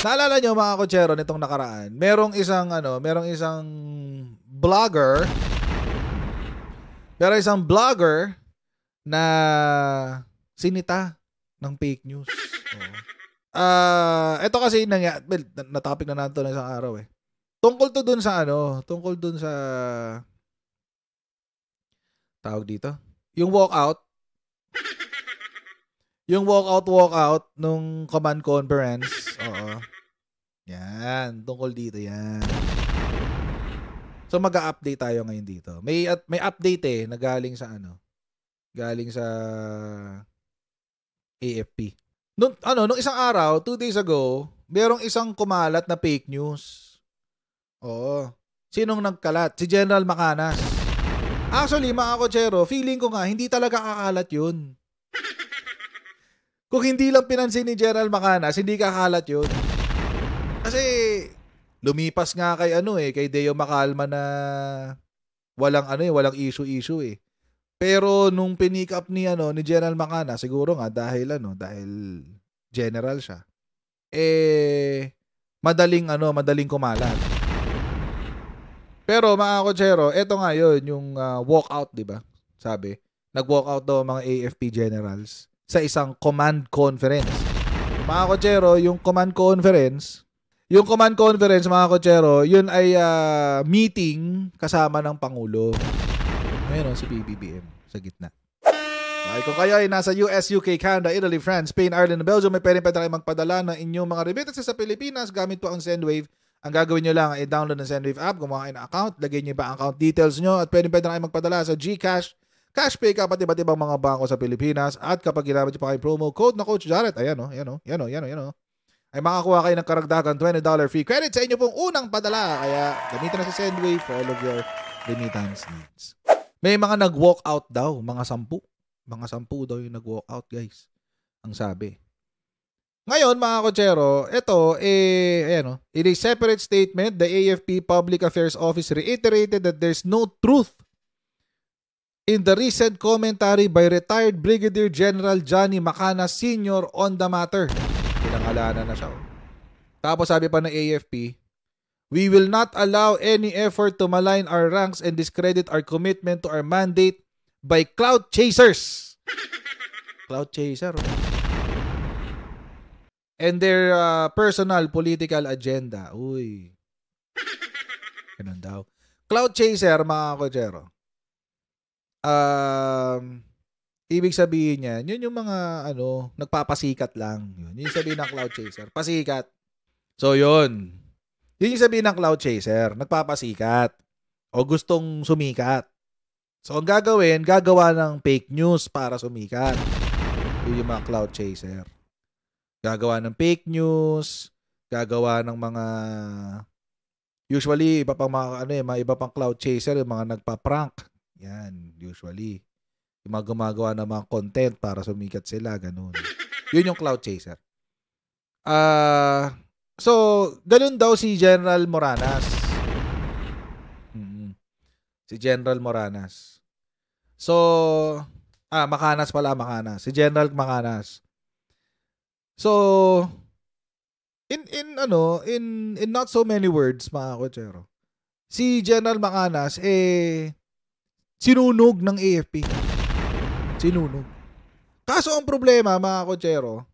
Naalala nyo mga kotsero nitong nakaraan, merong isang vlogger, na sinita ng fake news. Ito kasi na-topic na natin ng isang araw eh. Tungkol dun sa tawag dito, yung walkout nung command conference. Oo. Yan, tungkol dito yan. So mag-a-update tayo ngayon dito. May update na galing sa AFP. Nung isang araw, 2 days ago, merong isang kumalat na fake news. Oo. Sinong nagkalat? Si General Macanas. Actually, mga kotsero, feeling ko nga, hindi talaga kakalat yun. Kung hindi lang pinansin ni General Macanas, hindi kakalat yun. Kasi, lumipas nga kay Deo Macalma na walang issue eh. Pero nung pinick up ni General Macanas, siguro nga dahil general siya. Madaling kumalat. Pero mga kotsero, eto nga yun, yung walkout, di ba? Sabi, nag-walkout daw mga AFP generals sa isang command conference. Mga kotsero, yung command conference, mga kotsero, yun ay meeting kasama ng Pangulo. Ayun si PBBM sa gitna. Okay, kung kayo ay nasa US, UK, Canada, Italy, France, Spain, Ireland, Belgium, may pwede tayo magpadala ng inyong mga remittances sa Pilipinas gamit po ang Sendwave. Ang gagawin nyo lang ay download ng Sendwave app, gumawa kayo ng account, lagay nyo ba ang account details nyo at pwede tayo magpadala sa GCash, Cashpay, kapat iba't ibang mga bangko sa Pilipinas at kapag ginamit nyo pa kayo promo code na Coach Jared, ay makakuha kayo ng karagdagan $20 free credit sa inyo pong unang padala. Kaya gamitin na sa Sendwave for all of your remittance needs. May mga nag-walk out daw, mga 10. Mga 10 daw yung nag-walk out, guys. Ang sabi. Ngayon, mga kotsero, ito, in a separate statement, the AFP Public Affairs Office reiterated that there's no truth in the recent commentary by retired Brigadier General Johnny Macanas Sr. on the matter. Pinangalanan na siya. Tapos sabi pa ng AFP, we will not allow any effort to malign our ranks and discredit our commitment to our mandate by clout chasers. Clout chaser. And their personal political agenda. Uy. Ganun daw. Clout chaser, mga kotsero. Ibig sabihin niyan, yun yung mga nagpapasikat lang. Yun yung sabihin ng clout chaser. Pasikat. So, yun. Yun yung sabihin ng cloud chaser, nagpapasikat o gustong sumikat. So, ang gagawa ng fake news para sumikat. Yun yung mga cloud chaser. Gagawa ng fake news, gagawa ng mga usually iba pang iba pang cloud chaser, yung mga nagpa-prank. Yan, usually. Yung mga gumagawa ng mga content para sumikat sila, ganun. Yun yung cloud chaser. So, ganun daw si General Moranas. Si General Moranas. So, Macanas pala, Macanas. Si General Macanas. So, in not so many words, mga kotsero, si General Macanas, sinunog ng AFP. Sinunog. Kaso ang problema, mga kotsero,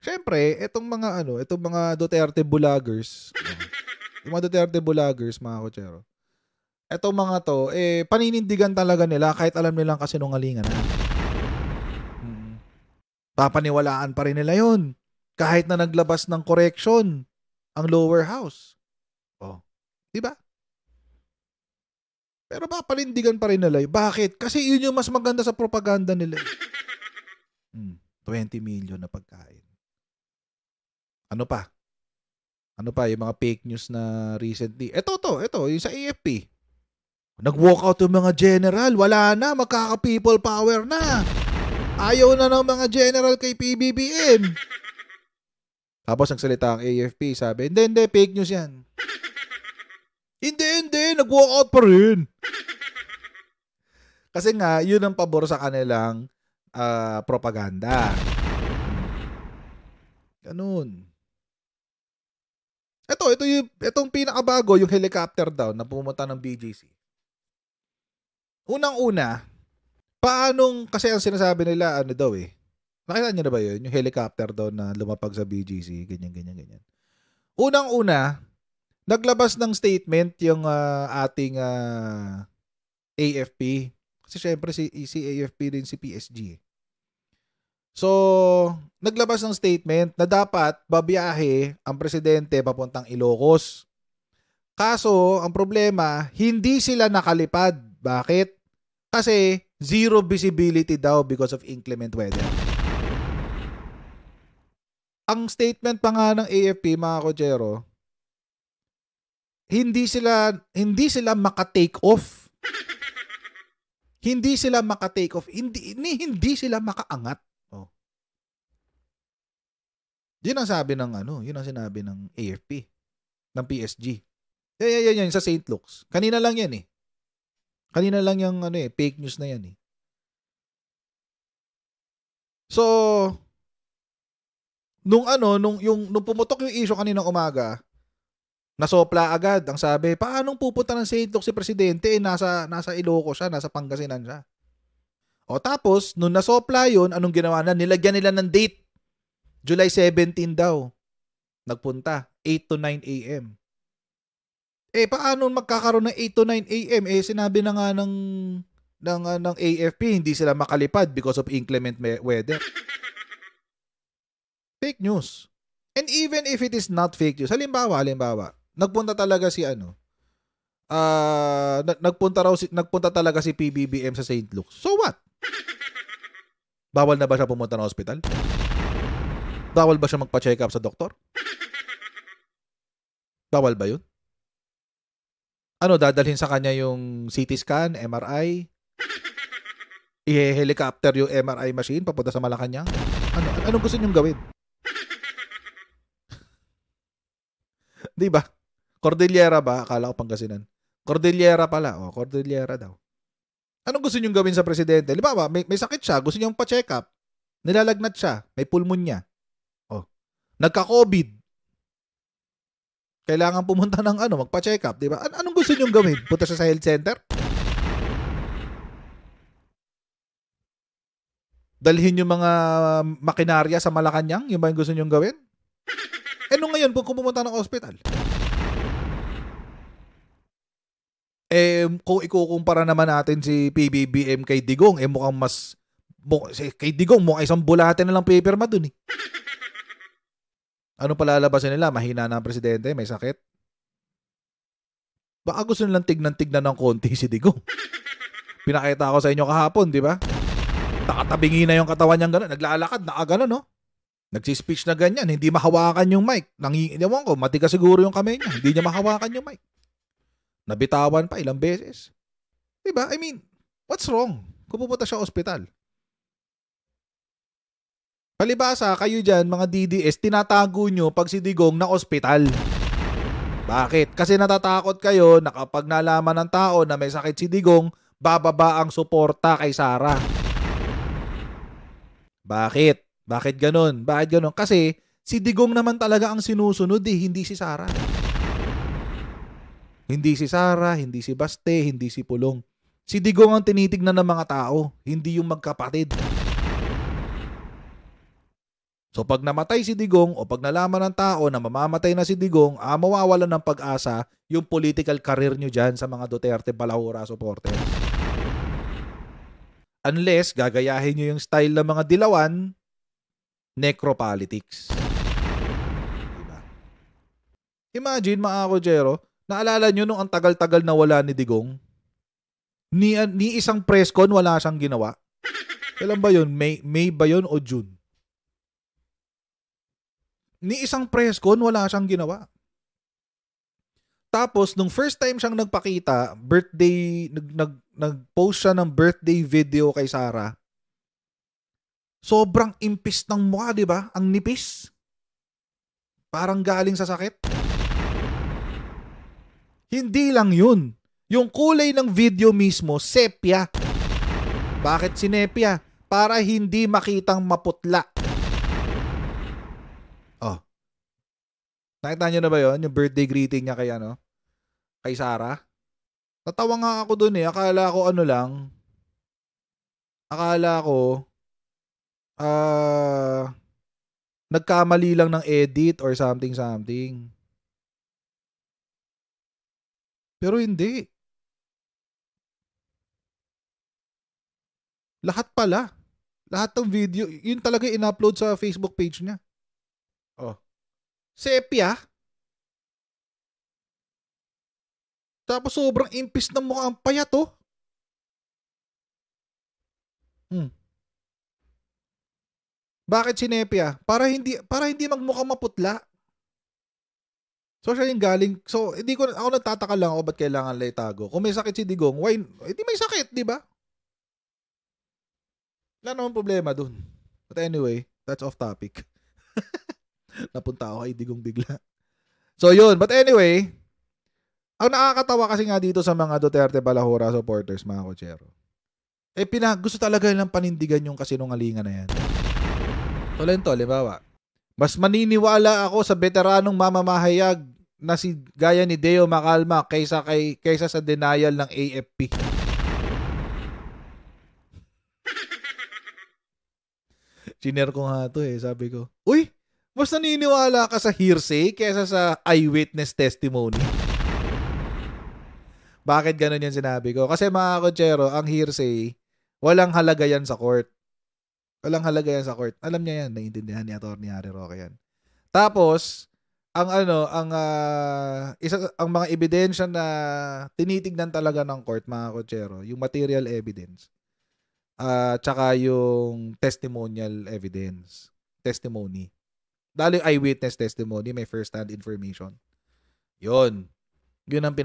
syempre, itong mga Duterte vloggers, yung mga Duterte vloggers, mga kotsero, etong mga to, paninindigan talaga nila kahit alam nilang kasinungalingan na. Papaniwalaan pa rin nila yun. Kahit na naglabas ng correction ang lower house. Oh, di ba? Pero papanindigan pa rin nila. Bakit? Kasi yun yung mas maganda sa propaganda nila. 20 million na pagkain. Ano pa? Yung mga fake news na recently. Ito, yung sa AFP. Nag-walk out yung mga general. Wala na, magkaka-people power na. Ayaw na ng mga general kay PBBM. Tapos nagsalita ang AFP, sabi, hindi, fake news yan. Hindi, nag-walk out pa rin. Kasi nga, yun ang pabor sa kanilang propaganda. Ganun. Itong pinakabago, yung helicopter daw na pumunta ng BGC. Unang-una, kasi ang sinasabi nila, ano daw eh, nakita niyo na ba yun? Yung helicopter daw na lumapag sa BGC, ganyan. Unang-una, naglabas ng statement yung ating AFP. Kasi syempre si AFP din si PSG. So, naglabas ng statement na dapat babiyahe ang presidente papuntang Ilocos. Kaso, ang problema, hindi sila nakalipad. Bakit? Kasi zero visibility daw because of inclement weather. Ang statement pa nga ng AFP, mga kochero, hindi sila maka-take off. Hindi sila maka-take off. Hindi sila makaangat. Oh. Yun ang sabi yun ang sinabi ng AFP, ng PSG. Yan, sa St. Luke's. Kanina lang yan eh. Kanina lang yung fake news na yan eh. So, nung pumutok yung issue kaninang umaga, nasopla agad. Ang sabi, paanong pupunta ng St. Luke's si presidente? Nasa Ilocos siya, nasa Pangasinan siya. O tapos, nung nasopla yun, anong ginawa na? Nilagyan nila ng date. July 17 daw. Nagpunta. 8 to 9 a.m. Paano magkakaroon ng 8 to 9 a.m.? Sinabi na nga ng AFP, hindi sila makalipad because of inclement weather. Fake news. And even if it is not fake news, halimbawa, nagpunta talaga si nagpunta talaga si PBBM sa St. Luke's. So what? Bawal na ba siya pumunta ng hospital? Bawal ba siya magpa-check up sa doktor? Bawal ba yun? Dadalhin sa kanya yung CT scan, MRI? I-helicopter yung MRI machine papunta sa Malacanang? Anong gusto niyong gawin? Di ba? Cordillera ba? Akala ko Pangasinan. Cordillera pala. Cordillera daw. Anong gusto niyong gawin sa presidente? Halimbawa, may sakit siya. Gusto niyong pa-check up. Nilalagnat siya. May pulmonya. Nagka-COVID. Kailangan pumunta ng magpa-check up. Di ba? Anong gusto niyong gawin? Punta siya sa health center? Dalhin yung mga makinarya sa Malacanang? Yung ba yung gusto niyong gawin? Nung ngayon, kung pumunta ng hospital? Kung ikukumpara naman natin si PBBM kay Digong, mukhang kay Digong, mukhang isang bulate na lang paper dun eh. Ano palalabasin nila? Mahina na ang presidente, may sakit? Baka gusto nilang tignan ng konti si Digong. Pinakita ko sa inyo kahapon, di ba? Nakatabingi na yung katawan niyang gano'n. Naglalakad, nakagano'n, no? Nagsispeech na ganyan, hindi mahawakan yung mic. Ewan ko, matigas siguro yung kamay niya. Hindi niya mahawakan yung mic. Nabitawan pa ilang beses. Diba? I mean, what's wrong? Kung pupunta siya ospital. Palibasa, kayo dyan, mga DDS, tinatago nyo pag si Digong na ospital. Bakit? Kasi natatakot kayo na kapag nalaman ng tao na may sakit si Digong, bababa ang suporta kay Sara. Bakit? Bakit ganun? Kasi si Digong naman talaga ang sinusunod hindi si Sara. Hindi si Sara, hindi si Baste, hindi si Pulong. Si Digong ang tinitignan ng mga tao, hindi yung magkapatid. So pag namatay si Digong o pag nalaman ng tao na mamamatay na si Digong, mawawalan ng pag-asa yung political career nyo dyan sa mga Duterte Balahura supporters. Unless gagayahin nyo yung style ng mga dilawan, necropolitics. Diba? Imagine mga Kojero, naalala nyo nung ang tagal-tagal na wala ni Digong? Ni isang press con wala siyang ginawa. Kailan ba yun? May ba yun o June? Ni isang press con wala siyang ginawa. Tapos nung first time siyang nagpakita, nag-post siya ng birthday video kay Sara. Sobrang impis ng mukha, di ba? Ang nipis. Parang galing sa sakit. Hindi lang yun. Yung kulay ng video mismo, sepia. Bakit sinepia? Para hindi makitang maputla. Nakita niyo na ba yon? Yung birthday greeting niya kay ano? Kay Sarah? Natawa nga ako dun eh. Akala ko ano lang. Akala ko nagkamali lang ng edit or something. Pero hindi. Lahat pala. Lahat ng video, yun talaga in-upload sa Facebook page niya. Oh. Sepia. Tapos sobrang impis ng mukha ang payat, oh. Bakit sinepia? Para hindi magmukha maputla. So siya yung galing. So ako nagtataka lang ako ba't kailangan itago. Kung may sakit si Digong, why? Hindi may sakit, di ba? Wala namang problema dun. But anyway, that's off topic. Napunta ako kay Digong bigla. So yun, but anyway, ang nakakatawa kasi nga dito sa mga Duterte Balahura supporters, mga kotsero. Gusto talaga nilang panindigan yung kasinungalingan na yan. Tolento, halimbawa, mas maniniwala ako sa veteranong mamamahayag na gaya ni Deo Macalma kaysa sa denial ng AFP. Chiner ko nga to sabi ko, uy, mas naniniwala ka sa hearsay kaysa sa eyewitness testimony. Bakit ganun yung sinabi ko? Kasi mga kotsero, ang hearsay, walang halaga yan sa court. Walang halaga yan sa court. Alam niya yan, naiintindihan ni Atty. Harry Roque yan. Tapos, ang mga ebidensya na tinitignan talaga ng court, mga kotsero, yung material evidence, tsaka yung testimonial evidence, testimony. Dahil yung eyewitness testimony, may first-hand information. Yun ang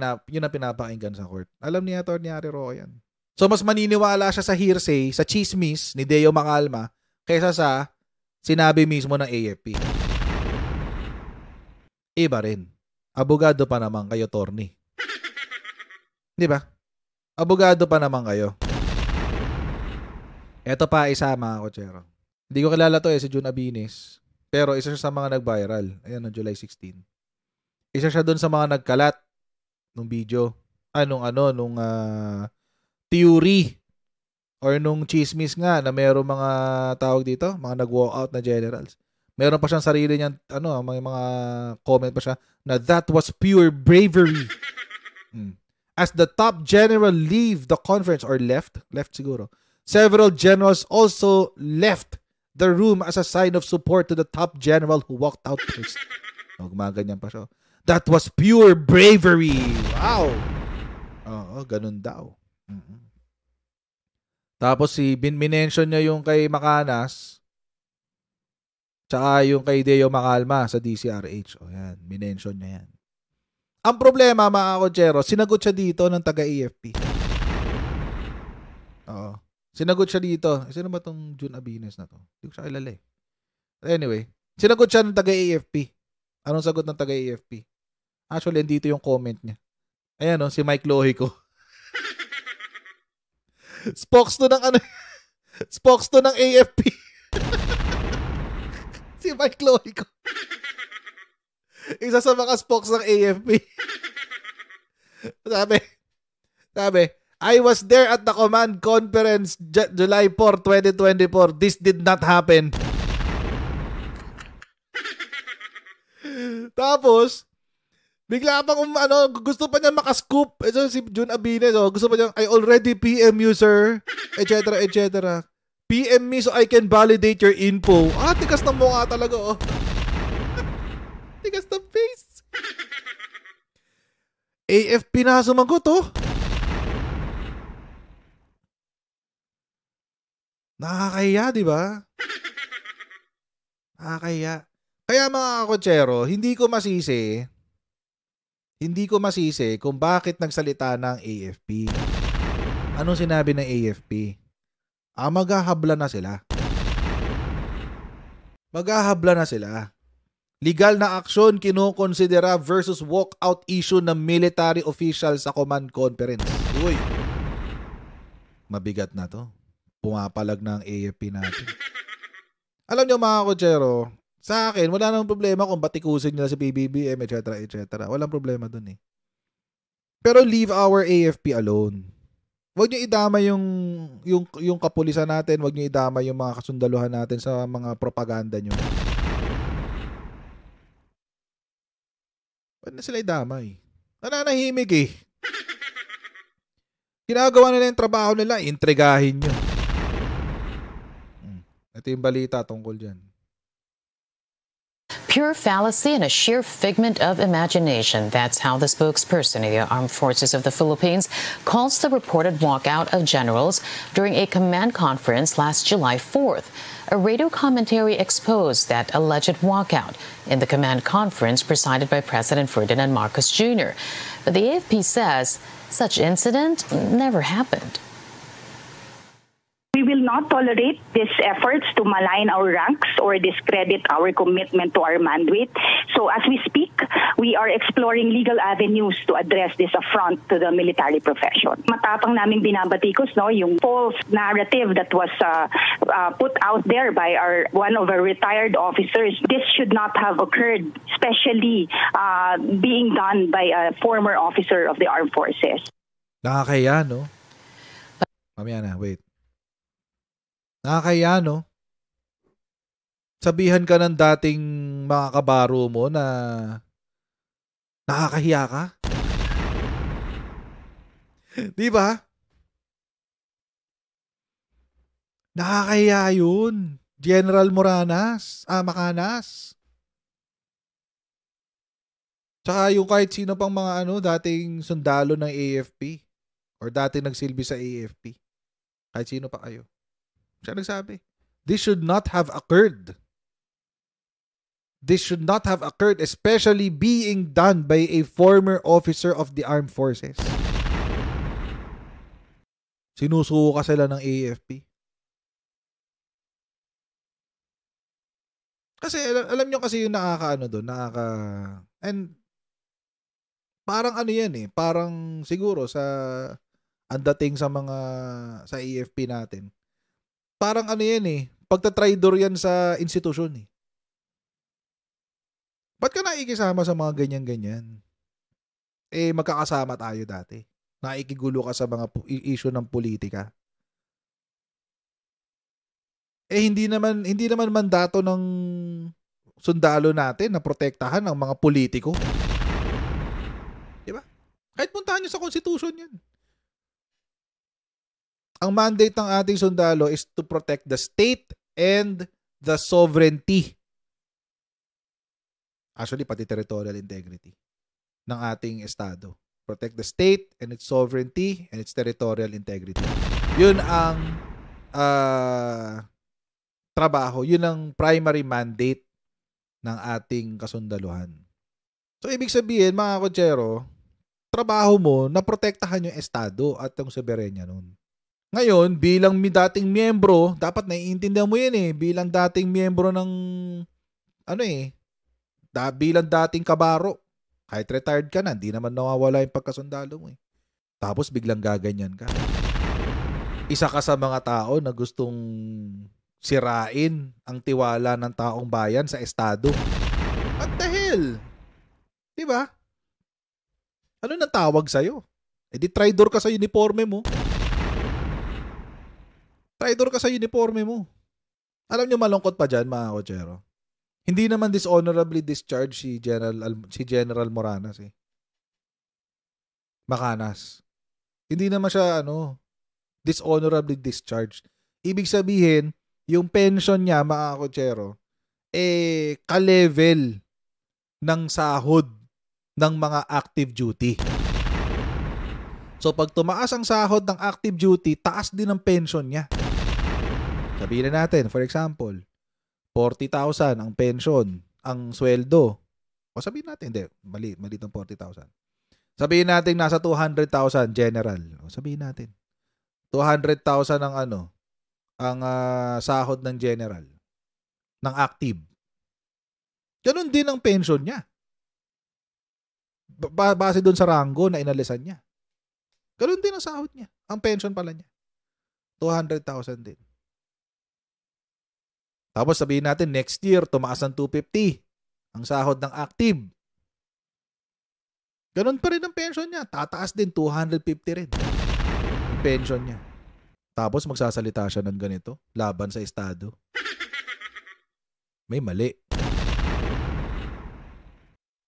pinapakinggan sa court. Alam ni Atty. Harry Roque yan. So, mas maniniwala siya sa hearsay, sa chismis ni Deo Macalma, kaysa sa sinabi mismo ng AFP. Iba rin. Abogado pa naman kayo, Torny. Di ba? Abogado pa naman kayo. Eto pa isa, mga kotsero. Hindi ko kilala to si Jun Abines. Pero isa siya sa mga nag-viral. Ayan, no, July 16. Isa siya dun sa mga nagkalat nung video. Nung theory or nung chismis nga na mayroong mga tawag dito, mga nag-walkout na generals. Meron pa siyang sarili niyang may mga comment pa siya na that was pure bravery. As the top general leave the conference or left siguro. Several generals also left the room as a sign of support to the top general who walked out first. Gumaganyan pa siya. That was pure bravery. Wow. Oo, ganun daw. Tapos minention niya yung kay Macanas tsaka yung kay Deo Macalma sa DCRH. O yan, minention niya yan. Ang problema, mga kotsero, sinagot siya dito ng taga-AFP. Oo. Sinagot siya dito. Sino ba tong Jun Abines na to? Hindi ko siya kilala eh. Anyway, sinagot siya ng taga-AFP. Anong sagot ng taga-AFP? Actually, dito yung comment niya. Ayan si Mike Lohico. Spokesman ng AFP. Si Mike Lohico. Isa sa mga spokes ng AFP. Sabi, I was there at the command conference July 4, 2024. This did not happen. Tapos, bigla pang gusto pa niya makascoop. Ito si Jun Abines, gusto pa niya, I already PM you, sir, etc., etc. PM me so I can validate your info. Tikas ng mukha talaga, Tikas ng face. AFP na sumagot, Nakakahiya, di ba? Nakakahiya. Kaya mga kotsero, hindi ko masisi kung bakit nagsalita ng AFP. Anong sinabi ng AFP? Maghahabla na sila. Legal na aksyon kinukonsidera versus walkout issue ng military official sa command conference. Uy, mabigat na to. Pumapalag na ang AFP natin. Alam nyo mga kotsero, Sa akin, wala namang problema kung batikusin nila sa PBBM, etc., etc. Walang problema dun eh. Pero leave our AFP alone. Huwag niyo idama yung kapulisan natin, huwag niyo idama yung mga kasundaluhan natin sa mga propaganda niyo. Huwag na sila idamay. Nananahimik eh. Ginagawa nila yung trabaho nila, intrigahin niyo. Ito yung balita tungkol dyan. Pure fallacy and a sheer figment of imagination. That's how the spokesperson of the Armed Forces of the Philippines calls the reported walkout of generals during a command conference last July 4th. A radio commentary exposed that alleged walkout in the command conference presided by President Ferdinand Marcos Jr. But the AFP says such incident never happened. We will not tolerate these efforts to malign our ranks or discredit our commitment to our mandate. So as we speak, we are exploring legal avenues to address this affront to the military profession. Matapang namin binabatikos yung false narrative that was put out there by one of our retired officers. This should not have occurred, especially being done by a former officer of the armed forces. Nakakaya, no? Mamaya na, wait. Nakakaya, no? Sabihan ka ng dating mga kabaro mo na nakakahiya ka. Di ba? Nakakahiya yun. General Macanas. Tsaka yung kahit sino pang mga dating sundalo ng AFP or dating nagsilbi sa AFP. Kahit sino pa kayo. Siya nagsabi, this should not have occurred. This should not have occurred, especially being done by a former officer of the armed forces. Sinusuko sila ng AFP. Kasi alam nyo kasi yung and parang yan eh, parang siguro ang dating sa AFP natin. Parang yan eh, pagtatraidor yan sa institusyon eh. Ba't ka naikisama sa mga ganyan-ganyan? Eh, magkakasama tayo dati. Naikigulo ka sa mga issue ng politika. Eh, hindi naman mandato ng sundalo natin na protektahan ang mga politiko. Diba? Kahit puntahan nyo sa konstitusyon yan. Ang mandate ng ating sundalo is to protect the state and the sovereignty. Actually, pati territorial integrity ng ating estado. Protect the state and its sovereignty and its territorial integrity. Yun ang trabaho. Yun ang primary mandate ng ating kasundaluhan. So, ibig sabihin, mga kotsero, trabaho mo na protektahan yung estado at yung soberenya nun. Ngayon, bilang dating miyembro, dapat naiintindihan mo yan eh. Bilang dating miyembro ng, bilang dating kabaro. Kahit retired ka na, hindi naman nawawala yung pagkasundalo mo eh. Tapos biglang gaganyan ka. Isa ka sa mga tao na gustong sirain ang tiwala ng taong bayan sa estado. What the hell? Diba? Ano nang tawag sa'yo? Eh di traidor ka sa uniforme mo. Traidor ka sa uniforme mo. Alam nyo malungkot pa dyan, mga kotsero. Hindi naman dishonorably discharged si General Moranas eh. Macanas. Hindi naman siya dishonorably discharged. Ibig sabihin, yung pension niya, mga kotsero, ka-level ng sahod ng mga active duty. So pag tumaas ang sahod ng active duty, taas din ang pension niya. Sabihin na natin, for example, 40,000 ang pension, ang sweldo. O sabihin natin, hindi, mali ng 40,000. Sabihin natin nasa 200,000 general. O sabihin natin, 200,000 ang ang sahod ng general, ng active. Ganun din ang pension niya. Base doon sa rango na inalisan niya. Ganun din ang sahod niya. Ang pension pala niya. 200,000 din. Tapos sabihin natin, next year, tumaas ng 250 ang sahod ng active. Ganun pa rin ang pension niya. Tataas din, 250 rin yung pension niya. Tapos magsasalita siya ng ganito, laban sa Estado. May mali.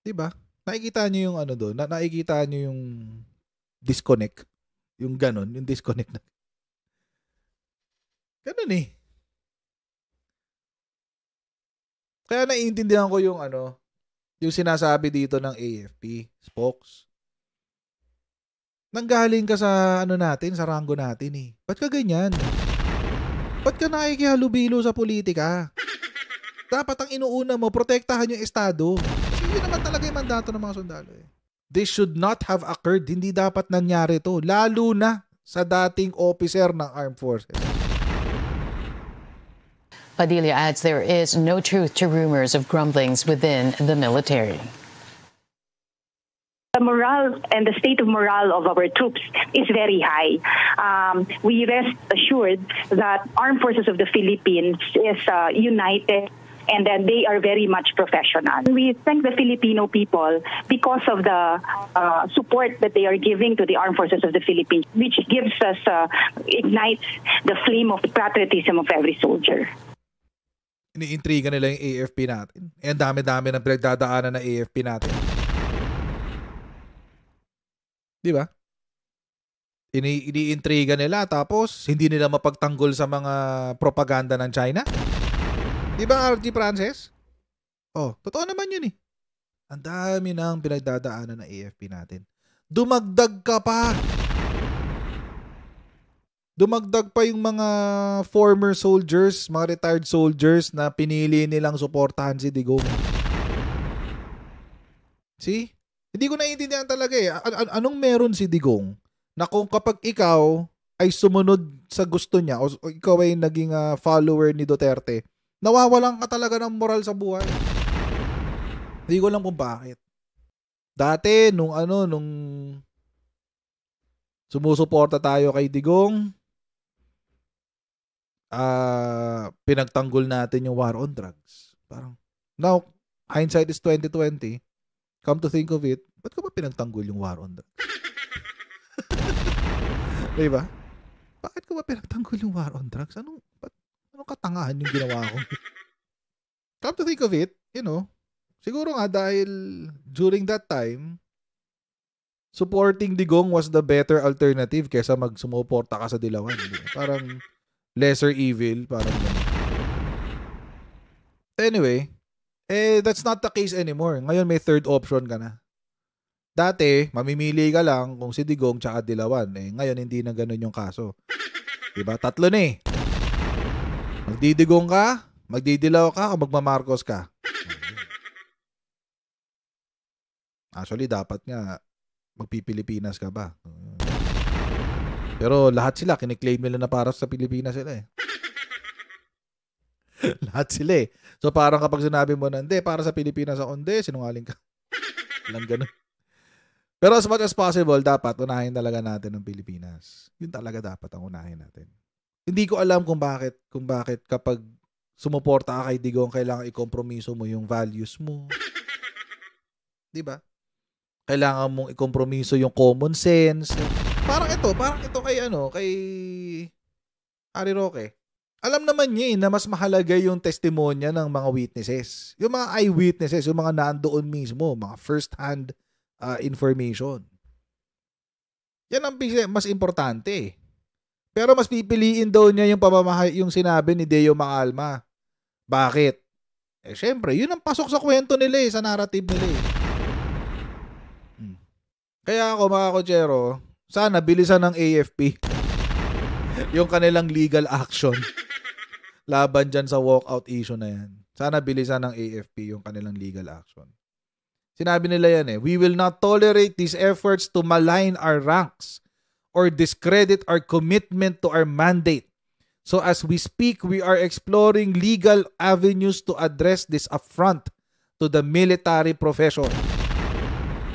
Diba? Nakikita niyo yung ano doon? Nakikita niyo yung disconnect? Yung ganon, yung disconnect na. Ganon eh. Kaya naiintindihan ko yung ano, yung sinasabi dito ng AFP, spokes. Nanggaling ka sa ano natin, sa ranggo natin eh. Ba't ka ganyan? Ba't ka nakikihalubilo sa politika? Dapat ang inuuna mo, protektahan yung Estado. Kasi yun naman talaga yung mandato ng mga sundalo eh. This should not have occurred. Hindi dapat nangyari to. Lalo na sa dating officer ng Armed Forces. Padilla adds there is no truth to rumors of grumblings within the military. The morale and the state of morale of our troops is very high. We rest assured that Armed Forces of the Philippines is united and that they are very much professional. We thank the Filipino people because of the support that they are giving to the Armed Forces of the Philippines, which gives us, ignites the flame of patriotism of every soldier. Iniintriga nila yung AFP natin. Eh, ang dami-dami ng pinagdadaanan ng AFP natin. Di ba? Iniintriga nila tapos hindi nila mapagtanggol sa mga propaganda ng China. Di ba, RG Francis? Oh, totoo naman yun eh. Ang dami ng pinagdadaanan ng AFP natin. Dumagdag ka pa. Dumagdag pa yung mga former soldiers, mga retired soldiers na pinili nilang suportahan si Digong. See? Hindi ko naiintindihan talaga eh. Anong meron si Digong na kung kapag ikaw ay sumunod sa gusto niya o ikaw ay naging follower ni Duterte, nawawalan ka talaga ng moral sa buhay. Hindi ko lang kung bakit. Dati, nung sumusuporta tayo kay Digong, pinagtanggol natin yung war on drugs. Parang, now, hindsight is 2020. Come to think of it, ba't ka ba pinagtanggol yung war on drugs? Diba? Bakit ka ba pinagtanggol yung war on drugs? Anong katangahan yung ginawa ko? Come to think of it, siguro nga dahil during that time, supporting Digong was the better alternative kaysa magsumuporta ka sa Dilawan. Parang lesser evil, parang ganun. Anyway, that's not the case anymore. Ngayon may third option ka na. Dati, mamimili ka lang kung si Digong tsaka Dilawan. Ngayon hindi na ganun yung kaso. Diba? Tatlo na eh. Magdidigong ka, magdidilaw ka, o magmamarcos ka. Actually, dapat nga magpipilipinas ka ba? Pero lahat sila, kiniklaim nila na para sa Pilipinas sila eh. Lahat sila eh. So parang kapag sinabi mo na, hindi, para sa Pilipinas ako, hindi, sinungaling ka. Lang ganun. Pero as much as possible, dapat unahin talaga natin ang Pilipinas. Yun talaga dapat ang unahin natin. Hindi ko alam kung bakit kapag sumuporta ka kay Digong, kailangan ikompromiso mo yung values mo. Diba? Kailangan mong ikompromiso yung common sense. Parang ito kay Harry Roque. Alam naman niya na mas mahalaga yung testimonya ng mga witnesses. Yung mga eyewitnesses, yung mga nandoon mismo, mga first-hand information. Yan ang mas importante. Pero mas pipiliin daw niya yung sinabi ni Deo Macalma. Bakit? Syempre, yun ang pasok sa kwento nila sa narrative nila Kaya ako, mga kotsero, sana bilisan ng AFP yung kanilang legal action laban dyan sa walkout issue na yan. Sana bilisan ng AFP yung kanilang legal action. Sinabi nila yan we will not tolerate these efforts to malign our ranks or discredit our commitment to our mandate. So as we speak, we are exploring legal avenues to address this affront to the military profession.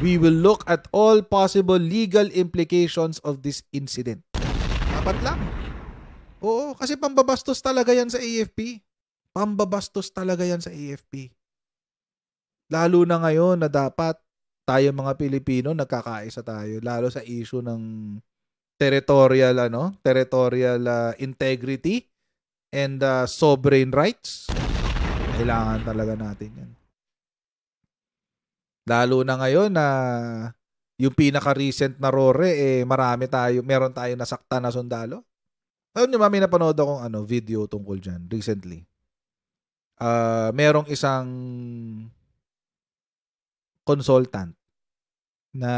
We will look at all possible legal implications of this incident. Dapat lang. Oo, kasi pambabastos talaga yan sa AFP. Pambabastos talaga yan sa AFP. Lalo na ngayon na dapat tayo mga Pilipino nagkakaisa tayo. Lalo sa issue ng territorial integrity and sovereign rights. Kailangan talaga natin yan. Lalo na ngayon na yung pinaka-recent na RORE, meron tayo nasaktan na sundalo. Alam niyo, may napanood akong video tungkol dyan recently. Merong isang consultant na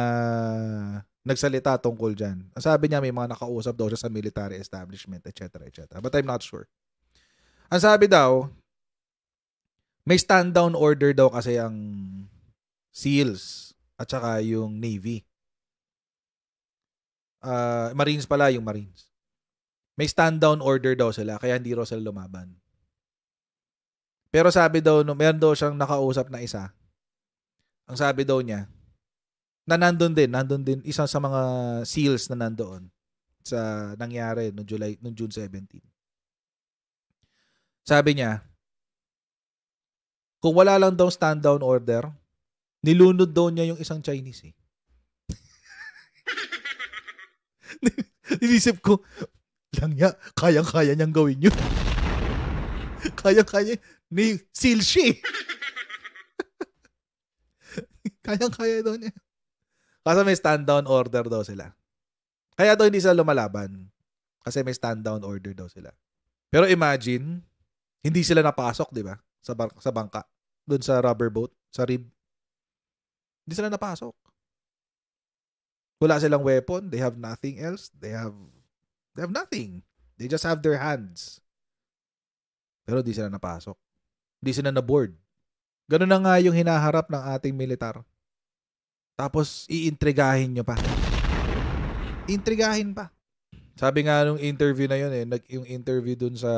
nagsalita tungkol dyan. Ang sabi niya, may mga nakausap daw siya sa military establishment, etc., etc. But I'm not sure. Ang sabi daw, may stand-down order daw kasi ang SEALs at saka yung Navy. Marines pala, yung Marines. May stand-down order daw sila, kaya hindi raw sila lumaban. Pero sabi daw, meron daw siyang nakausap na isa. Ang sabi daw niya, na nandun din, isa sa mga SEALs na nandoon sa nangyari noong June 17. Sabi niya, kung wala lang daw stand-down order, nilunod daw niya yung isang Chinese eh. Nilisip ko, lang niya, kayang-kaya niyang gawin yun. Kayang-kaya, ni SEAL siya eh. Kayang-kaya daw niya. Kasi may stand-down order daw sila. Kaya daw hindi sila lumalaban. Kasi may stand-down order daw sila. Pero imagine, hindi sila napasok, di ba? Sa bangka. Doon sa rubber boat, sa rib. Hindi sila napasok. Wala silang weapon. They have nothing else. They have nothing. They just have their hands. Pero hindi sila napasok. Hindi sila na-board. Ganun na nga yung hinaharap ng ating militar. Tapos, iintrigahin nyo pa. Intrigahin pa. Sabi nga nung interview na yun yung interview dun sa,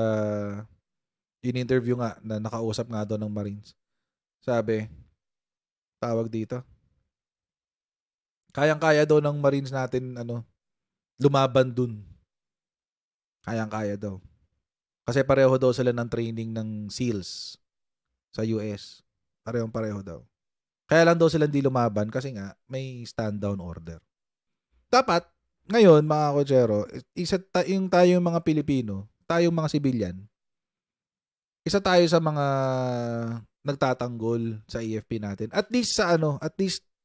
in-interview nga, na nakausap nga doon ng Marines. Sabi, tawag dito, kayang-kaya daw ng Marines natin, lumaban dun. Kayang-kaya daw. Kasi pareho daw sila ng training ng SEALs sa US. Parehong-pareho daw. Kaya lang daw sila hindi lumaban kasi nga may stand-down order. Dapat, ngayon mga kotsero, yung tayong mga Pilipino, tayong mga sibilyan, isa tayo sa mga nagtatanggol sa AFP natin. At least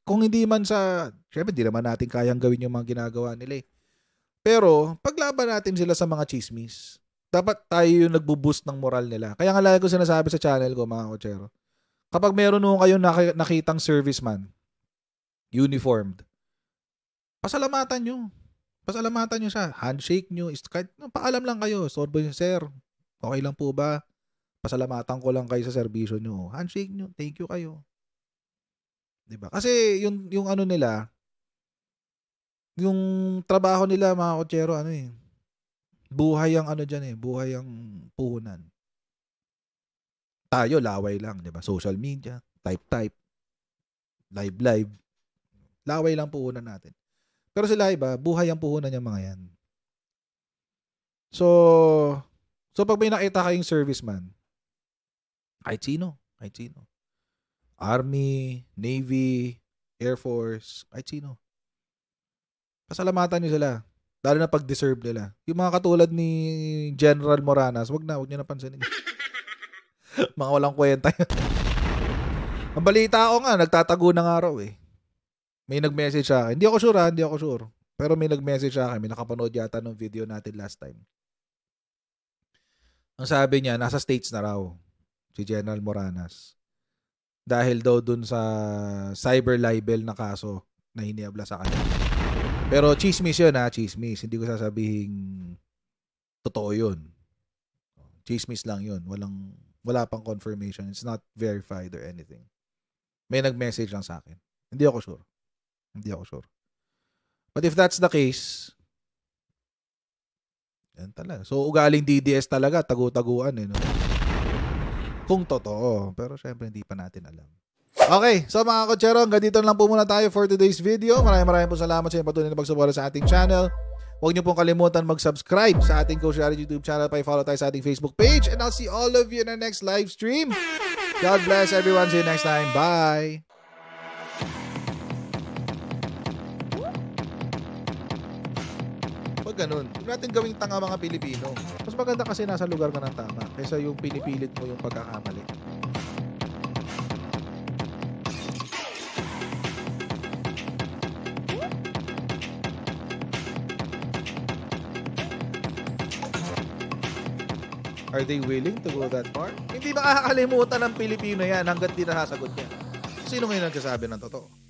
kung hindi man syempre hindi naman natin kayang gawin yung mga ginagawa nila eh. Pero, paglaban natin sila sa mga chismis, dapat tayo yung nagbo-boost ng moral nila. Kaya nga lagi ko sinasabi sa channel ko, mga kotsero, kapag meron nung kayong nakitang serviceman, uniformed, pasalamatan nyo. Pasalamatan nyo siya. Handshake nyo. Paalam lang kayo. Sorbo nyo, sir. Okay lang po ba? Pasalamatan ko lang kayo sa serbisyo nyo. Handshake nyo. Thank you kayo. Diba? Kasi yung nila, yung trabaho nila, mga kotsero, buhay ang dyan buhay ang puhunan. Tayo, laway lang, di ba? Social media, type, live. Laway lang puhunan natin. Pero sila iba, buhay ang puhunan yung mga yan. So pag may nakita kayong serviceman, kahit sino. Army, Navy, Air Force, kahit sino. Pasalamatan nyo sila. Lalo na pag-deserve nila. Yung mga katulad ni General Moranas, wag nyo napansinin. Mga walang kwenta yun. Ang balita ko nga, nagtatago na nga raw eh. May nag-message sa akin. Hindi ako sure. Pero may nag-message sa akin. May nakapanood yata ng video natin last time. Ang sabi niya, nasa States na raw si General Moranas. Dahil daw dun sa cyber libel na kaso na hiniabla sa kanya. Pero chismis yun chismis. Hindi ko sasabihin totoo yun. Chismis lang yun. Wala pang confirmation. It's not verified or anything. May nag-message lang sa akin. Hindi ako sure. But if that's the case, yan talaga. So, ugaling DDS talaga, tagu-taguan no? Kung totoo. Pero syempre, hindi pa natin alam. Okay, so mga kotsero, hanggang dito lang po muna tayo for today's video. Maraming po salamat sa inyong patuloy na pagsuporta sa ating channel. Huwag niyo pong kalimutan mag-subscribe sa ating Coach Jared YouTube channel. Pa-follow tayo sa ating Facebook page. And I'll see all of you in our next live stream. God bless everyone. See you next time. Bye! Pag ganun, huwag natin gawing tanga mga Pilipino. Mas maganda kasi nasa lugar ka ng tama kaysa yung pinipilit mo yung pagkakamali. Are they willing to go that far? Hindi makakalimutan ng Pilipino yan hanggat di nasasagot niya. Sino ngayon nagsasabi ng totoo?